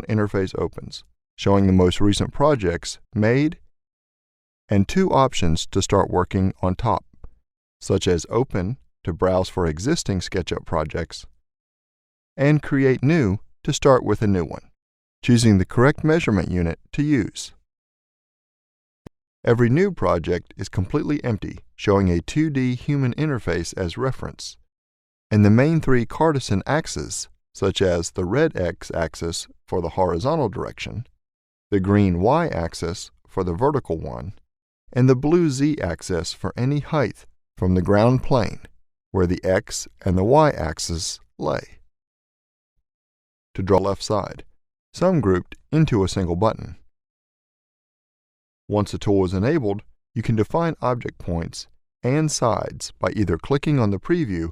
interface opens, showing the most recent projects made and two options to start working on top, such as Open to browse for existing SketchUp projects and Create New to start with a new one, choosing the correct measurement unit to use. Every new project is completely empty, showing a 2D human interface as reference, and the main three Cartesian axes, such as the red x-axis for the horizontal direction, the green y-axis for the vertical one, and the blue z-axis for any height from the ground plane, where the x and the y-axis lay. To draw left side, some grouped into a single button. Once the tool is enabled, you can define object points and sides by either clicking on the preview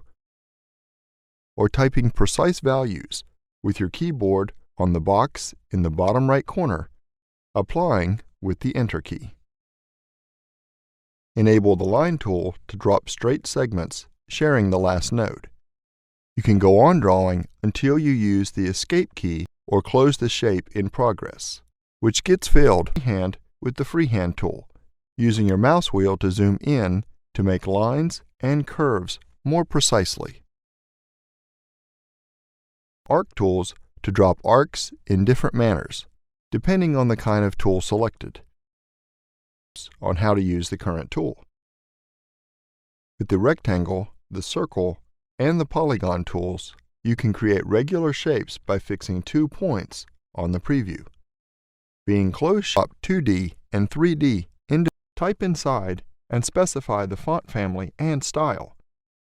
or typing precise values with your keyboard on the box in the bottom right corner, applying with the Enter key. Enable the Line tool to drop straight segments sharing the last node. You can go on drawing until you use the Escape key or close the shape in progress, which gets filled freehand with the Freehand tool, using your mouse wheel to zoom in to make lines and curves more precisely. Arc tools to drop arcs in different manners, depending on the kind of tool selected. On how to use the current tool. With the rectangle, the circle, and the polygon tools, you can create regular shapes by fixing 2 points on the preview. Being close, shop 2D and 3D into type inside and specify the font family and style,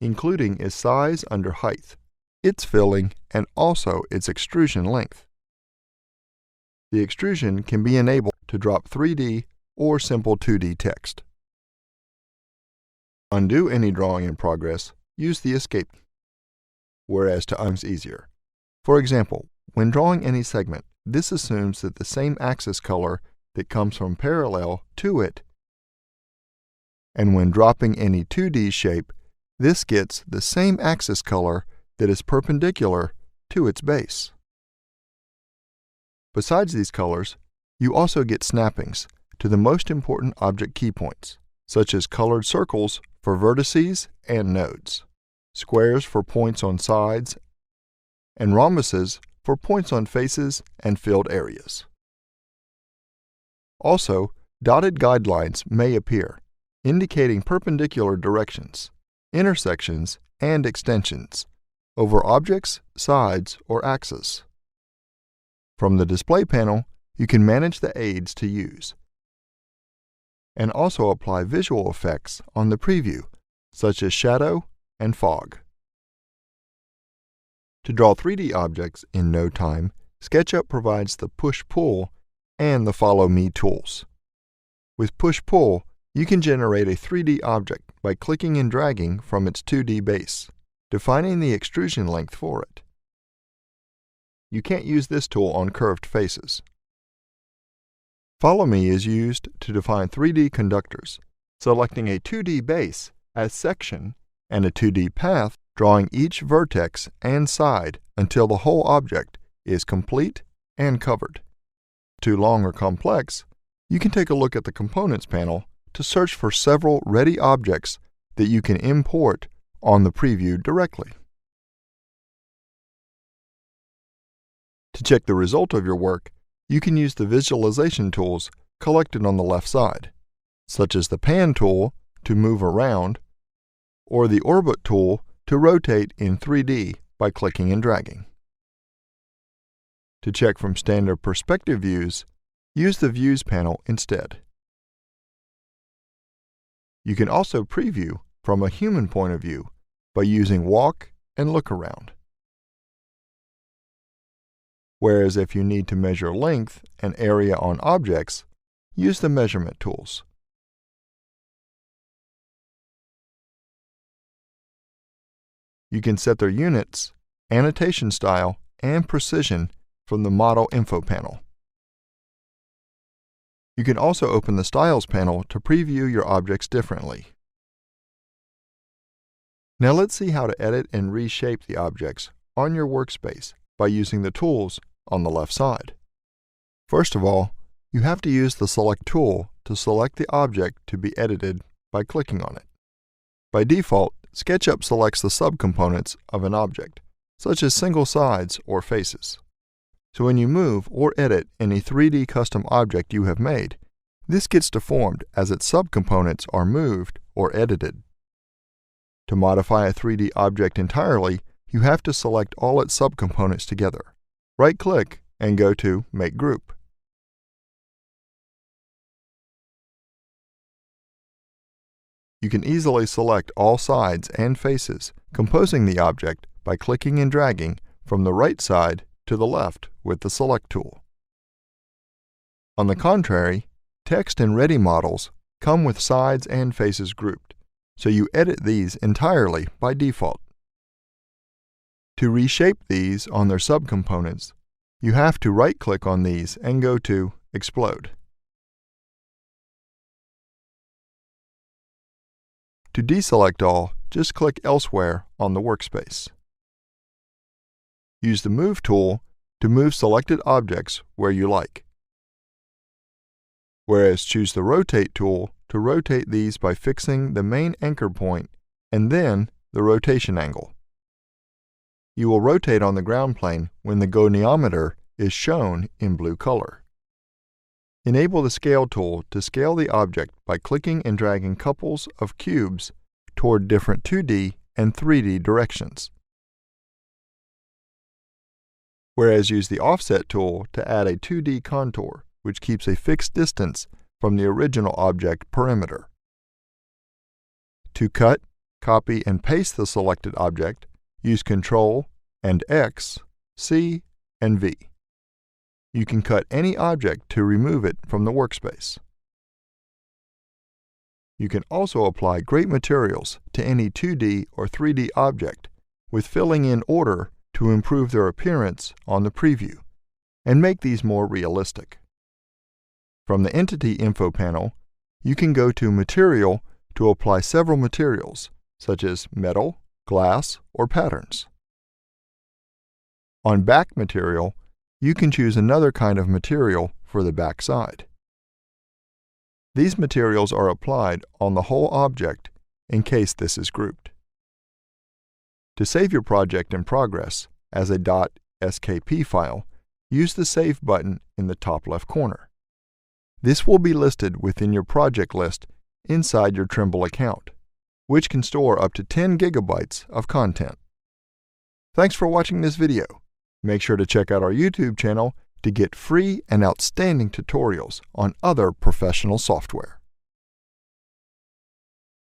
including its size under height, its filling, and also its extrusion length. The extrusion can be enabled to drop 3D or simple 2D text. Undo any drawing in progress, use the Escape, whereas to undo is easier. For example, when drawing any segment, this assumes that the same axis color that comes from parallel to it, and when dropping any 2D shape, this gets the same axis color that is perpendicular to its base. Besides these colors, you also get snappings to the most important object key points, such as colored circles for vertices and nodes, squares for points on sides, and rhombuses for points on faces and filled areas. Also, dotted guidelines may appear, indicating perpendicular directions, intersections, and extensions over objects, sides, or axes. From the display panel, you can manage the aids to use, and also apply visual effects on the preview, such as shadow and fog. To draw 3D objects in no time, SketchUp provides the Push-Pull and the Follow Me tools. With Push-Pull, you can generate a 3D object by clicking and dragging from its 2D base, defining the extrusion length for it. You can't use this tool on curved faces. Follow Me is used to define 3D conductors, selecting a 2D base as section and a 2D path, drawing each vertex and side until the whole object is complete and covered. Too long or complex, you can take a look at the Components panel to search for several ready objects that you can import on the preview directly. To check the result of your work, you can use the visualization tools collected on the left side, such as the Pan tool to move around, or the Orbit tool to rotate in 3D by clicking and dragging. To check from standard perspective views, use the Views panel instead. You can also preview from a human point of view by using Walk and Look Around. Whereas if you need to measure length and area on objects, use the measurement tools. You can set their units, annotation style, and precision from the Model Info panel. You can also open the Styles panel to preview your objects differently. Now let's see how to edit and reshape the objects on your workspace by using the tools on the left side. First of all, you have to use the Select tool to select the object to be edited by clicking on it. By default, SketchUp selects the subcomponents of an object, such as single sides or faces. So when you move or edit any 3D custom object you have made, this gets deformed as its subcomponents are moved or edited. To modify a 3D object entirely, you have to select all its subcomponents together. Right-click and go to Make Group. You can easily select all sides and faces composing the object by clicking and dragging from the right side to the left with the Select tool. On the contrary, text and ready models come with sides and faces grouped, so you edit these entirely by default. To reshape these on their subcomponents, you have to right-click on these and go to Explode. To deselect all, just click elsewhere on the workspace. Use the Move tool to move selected objects where you like, whereas choose the Rotate tool to rotate these by fixing the main anchor point and then the rotation angle. You will rotate on the ground plane when the goniometer is shown in blue color. Enable the Scale tool to scale the object by clicking and dragging couples of cubes toward different 2D and 3D directions. Whereas use the Offset tool to add a 2D contour, which keeps a fixed distance from the original object perimeter. To cut, copy, and paste the selected object, use Ctrl and X, C, and V. You can cut any object to remove it from the workspace. You can also apply great materials to any 2D or 3D object with filling in order to improve their appearance on the preview and make these more realistic. From the Entity Info panel, you can go to Material to apply several materials, such as metal, glass, or patterns. On Back Material, you can choose another kind of material for the back side. These materials are applied on the whole object in case this is grouped. To save your project in progress as a .skp file, use the Save button in the top left corner. This will be listed within your project list inside your Trimble account, which can store up to 10 gigabytes of content. Thanks for watching this video. Make sure to check out our YouTube channel to get free and outstanding tutorials on other professional software.